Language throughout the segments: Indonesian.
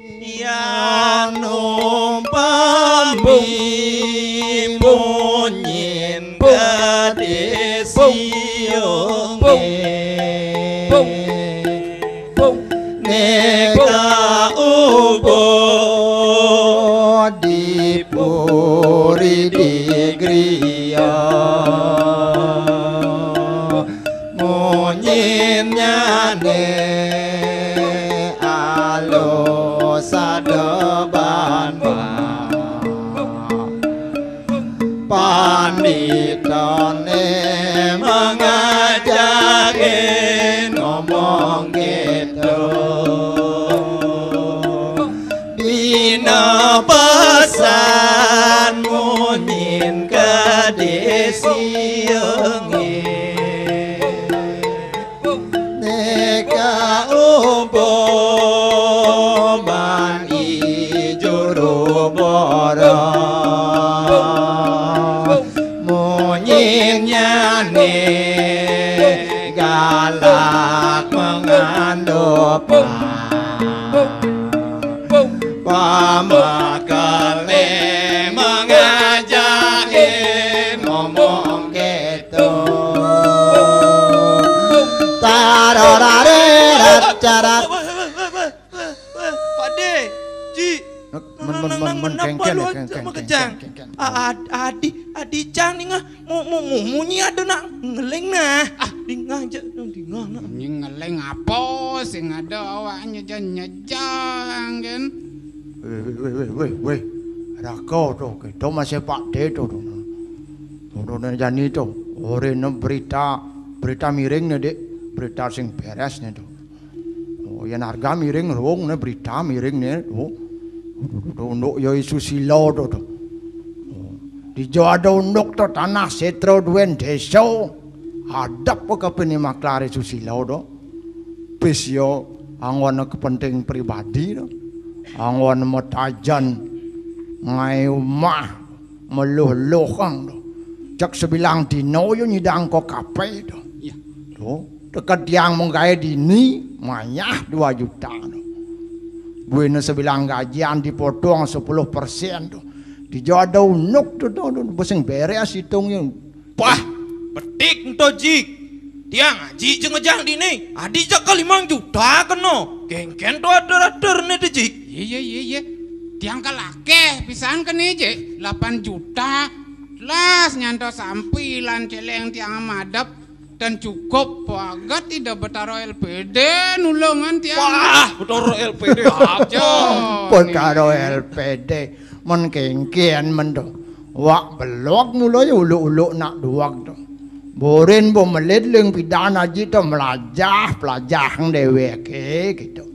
yang numpami bunyin gede siung neka ubo dipuri digriya bunyin nyane sadeban panditane mengajake ngomong gitu dina pesan munyin kadesiengi neka ubo munyinnyane galak mengandung pamakale mengajakin ngomong gitu tararare cara Adi cang nih ngah munyi ada nak ngeleng nah di ngajak di ngah ngeleng apa sing ada awaknya nyejang kan weh raga tuh kita masih Pak D tuh jani tuh orang berita miring nih dek berita sing beres nih tuh oh yang harga miring rong nih berita miring nih untuk yo Susilo tuh di Jawa ada untuk tuh tanah setro duen desa hadap ke peni maklare Susilo tuh pes yo angwan kepenting pribadi tuh angwan metajan ngai umah meluh kang tuh cak sebilang dino yo nyidang kok kape tuh tuh dekat yang mengkaya dini mayah 2 juta tuh buena sebilang gajian dipotong 10% tuh di Jawa ada unuk tuh beseng beres hitungnya pah betik to jik tiang aji jeung ngejang dini adi jak ke 5 juta keno gengken tuh ada nih tuh jik iya tiang kalake pisan kene je 8 juta las nyanto sampilan celeng tiang madep dan cukup pagat tidak betaro LPD nulungan tiang wah betaro LPD apa betaro LPD men kengkian men do wak belok mulai ulu nak duak do borin bo melit leng pidana jito pelajah deweke gitu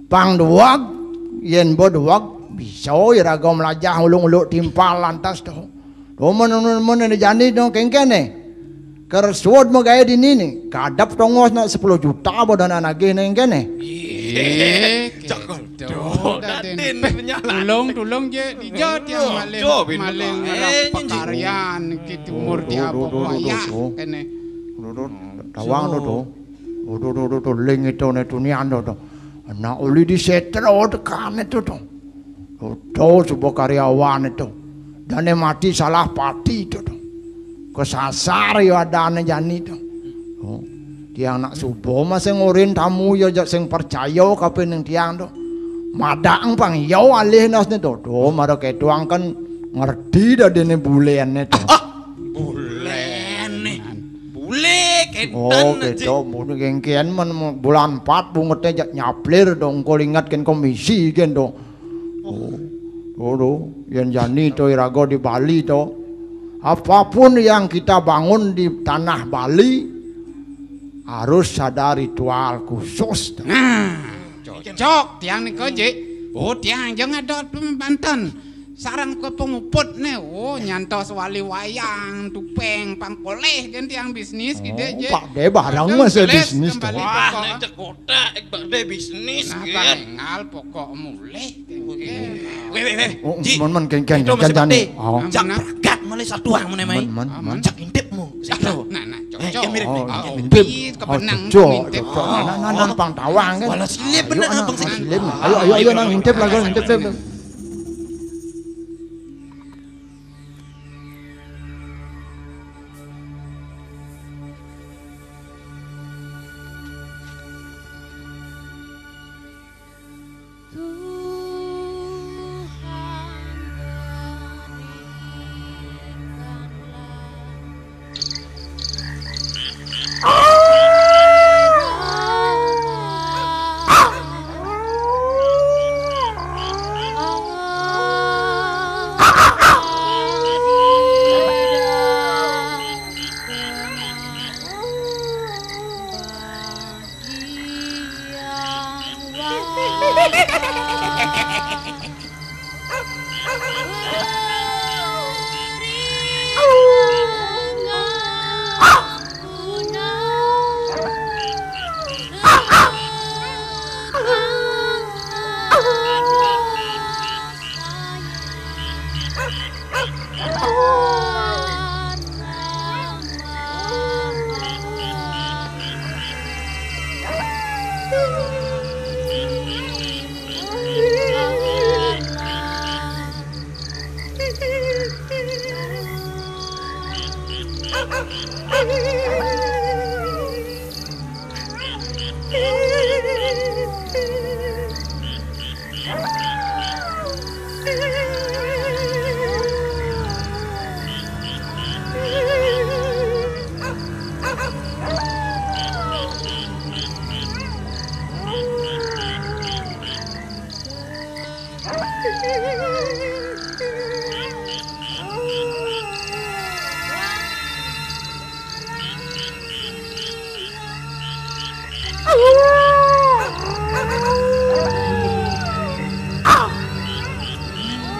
pang duak yen bo duak bisa iraga melajah ulu timpal lantas do men jani do kengkian nih kersuat mau gaya di nini, kadap tongos nak 10 juta bodan anak gini kene. Cakol. Tulung je dijot yang maling pekaryan gitu umur dia pokoknya kene. Tawang tuh ling itu netunian tuh. Anak uli di setro tekan itu tuh. Tuh sebuah karyawan itu. Dan mati salah pati itu tuh. Kesasar yo adane jani to. Oh, tiang nak subuh masih ngurin tamu yo sing percaya kabeh ning tiang to. Madang pang yo alih nas to. Do maro ketuang kan ngerti dah dene bulene to. Bulene. Bule ketan oh, gitu. Mun gengkian men bulan 4 bungete jak nyaplir dong kol ingatkan komisi kan to. Oh, yen jani to irago di Bali to. Apapun yang kita bangun di tanah Bali harus ada ritual khusus. Nah, cocok tiang nih koje. Oh tiang jangan ada Banten. Saran ke penguput nih. Oh nyantos wali wayang, tupeng, pangkoleh kan tiang bisnis gitu aja. Pak de barang masih bisnis. Wah, nek kota Pak de bisnis kan. Nah, palingal pokok mulai. Weh. Men ken jani. Jak pragat mulai satuang meneh mai. Jak intipmu. Siapa? Nah, Eh, cocok. yang mirip nih. ngintip. Bis kebenang Cocok. ngintip. Nan pang tawang kan. Walau silip bener Ayo, abang anak, sini. silip. Ayo nang ngintip lah kan ngintip.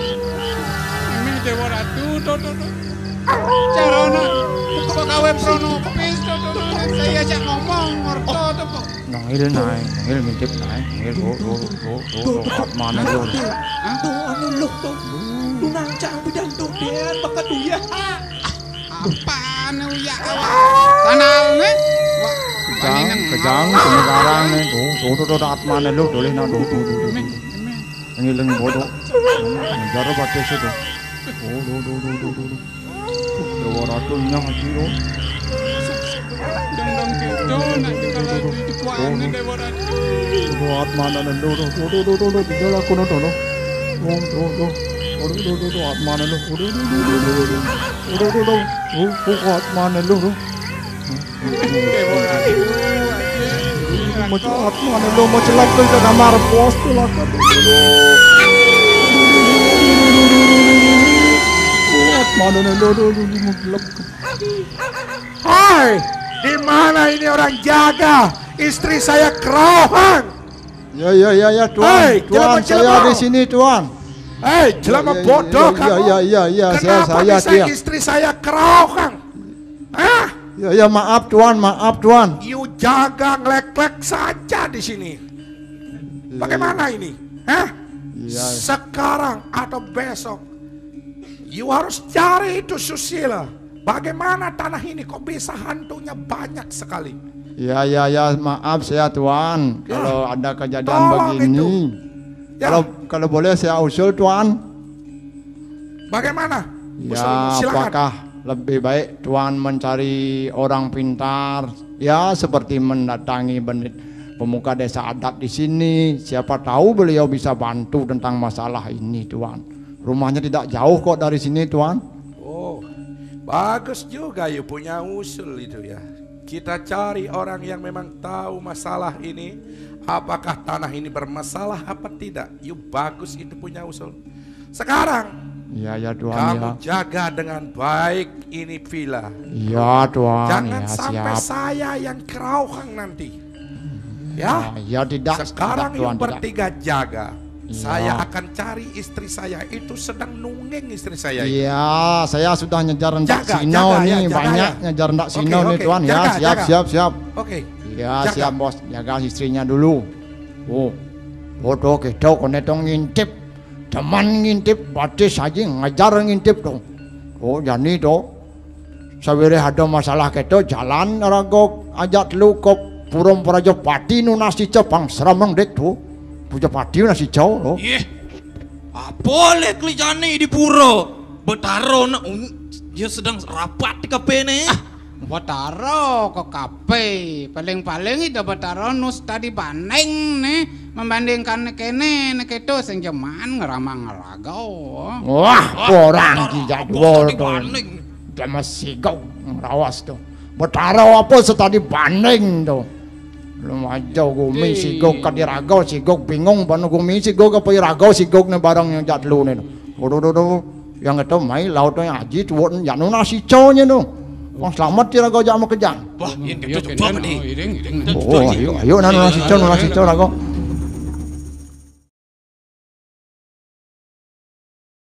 Ini Dewa Ratu, Carana, pegawai Pronopis, saya ajak ngomong, ngerto tuh, Pak. Nangil ngintip nangil mana lu. Tuh anu lu tuh. Lu nancang bidang tuh dia bakat dia. Apaan ya tanal nih? Kejang semegarang nih tuh atmane lu boleh na tuh. Ngileng bodoh. Jaro batis itu. Dewa Ratu nyang aji lo. Dang gitu, nanti kalau dikuatin Dewa Ratu. Tuh atmane lu tinggal aku nonton lo. Tuh atmane lu. Atmane lu. Dewa Ratu. Macam atmane lu mau celap ke kamar pos tuh lah. Atmane lu gelap. Hai, di mana ini orang jaga? Istri saya kerohang. Ya Tuan. Hei, Tuan jelema-jelema. saya di sini Tuan. Hei, jelema bodoh kamu. Ya Kenapa saya bisa dia. istri saya kerohang? Hah? Ya maaf Tuan. You jaga ngelek-lek saja di sini. Bagaimana ini? Hah? Ya. Sekarang atau besok, you harus cari itu Susila. Bagaimana tanah ini kok bisa hantunya banyak sekali? Ya maaf saya Tuan. Ya. Kalau ada kejadian Tolong begini. itu. Ya. Kalau boleh saya usul Tuan. Bagaimana? Ya Silakan. apakah lebih baik Tuan mencari orang pintar, ya seperti mendatangi pemuka desa adat di sini. Siapa tahu beliau bisa bantu tentang masalah ini Tuan. Rumahnya tidak jauh kok dari sini Tuan. Oh, bagus juga you punya usul itu ya. Kita cari orang yang memang tahu masalah ini. Apakah tanah ini bermasalah apa tidak? You bagus itu punya usul. Sekarang Ya Tuan kamu ya. jaga dengan baik ini villa. Ya Tuan Jangan ya sampai siap. saya yang kerohang nanti. Ya. Ya tidak. Sekarang tidak, Tuan, yang tidak. bertiga jaga. Ya. Saya akan cari istri saya itu sedang nungging istri saya itu. Iya, saya sudah nyejar rendak Jaga, sinau jaga, nih, ya, jaga, banyak ya. nyejar rendak Oke, sinau nih oke, Tuan jaga, ya, siap. Oke. Ya Jaga. siap bos, jaga istrinya dulu. Oh, bodoh kita kone dong ngintip, teman ngintip, batis aja ngajar ngintip dong. Oh jadi toh, Sawire ada masalah keto jalan rago ajak telu kop Purum Praja Pati nu nasi cepang seramang dek tu. Praja Pati nasi jauh lo. Ih, boleh kelijane di pura. Betaro nak dia sedang rapat di kapene. Betaro ke kape, paling-paling itu betaro nus tadi banding nih membandingkan kene neketo sing jeman ngeramang ngeragau. Wah, orang jadwal tu. Banding. Dia masih gau rawas tu. Betaro apa setadi banding tu. Lumajau gumi sigok kadiragau sigok bingung panu gumi sigok apa iragau sigok ne barang yang jatlu ne. Odo yang itu mai laut yang aji tuan yang nasi cownya tu. Wong selamat diragau jak mau kejang. Wah, yang kita coba nih. Oh, ayo nasi cow rago.